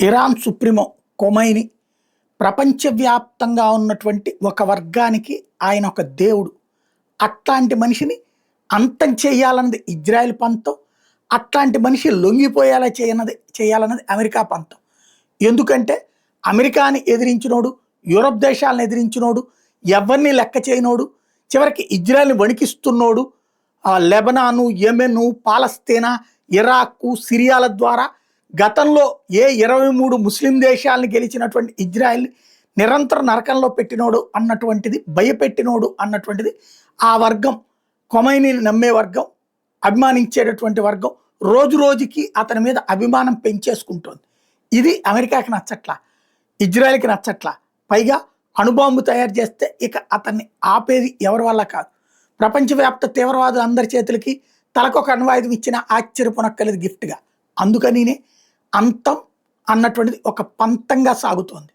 Iran supremo Khomeini ప్రపంచవ్యాప్తంగా ఉన్నటువంటి ఒక వర్గానికి ఆయన ఒక దేవుడు. అట్లాంటి మనిషిని అంతం చేయాలన్నది ఇజ్రాయెల్ పంతం. అట్లాంటి మనిషి లొంగిపోయేలా చేయాలన్నది అమెరికా పంతం. ఎందుకంటే అమెరికాని ఎదిరించినోడు, యూరప్ దేశాలను ఎదిరించినోడు, ఎవరిని లెక్క చేయనోడు, చివరికి ఇజ్రాయెల్ని వణికిస్తున్నోడు, లెబనాను, యెమెను, పాలస్తీనా, ఇరాకు, సిరియాల ద్వారా గతంలో ఏ 23 ముస్లిం దేశాలను గెలిచినటువంటి ఇజ్రాయెల్ని నిరంతరం నరకంలో పెట్టినోడు అన్నటువంటిది, భయపెట్టినోడు అన్నటువంటిది ఆ వర్గం, ఖొమైనీని నమ్మే వర్గం, అభిమానించేటటువంటి వర్గం రోజు రోజుకి అతని మీద అభిమానం పెంచేసుకుంటోంది. ఇది అమెరికాకి నచ్చట్లా, ఇజ్రాయెల్కి నచ్చట్లా. పైగా అణుబాంబు తయారు చేస్తే ఇక అతన్ని ఆపేది ఎవరి వల్ల కాదు. ప్రపంచవ్యాప్త తీవ్రవాదులు అందరి చేతులకి తలకొక అణ్వాయుధం ఇచ్చిన ఆశ్చర్యపోనక్కర్లేదు గిఫ్ట్గా. అందుకనినే అంతం అన్నటువంటిది ఒక పంతంగా సాగుతోంది.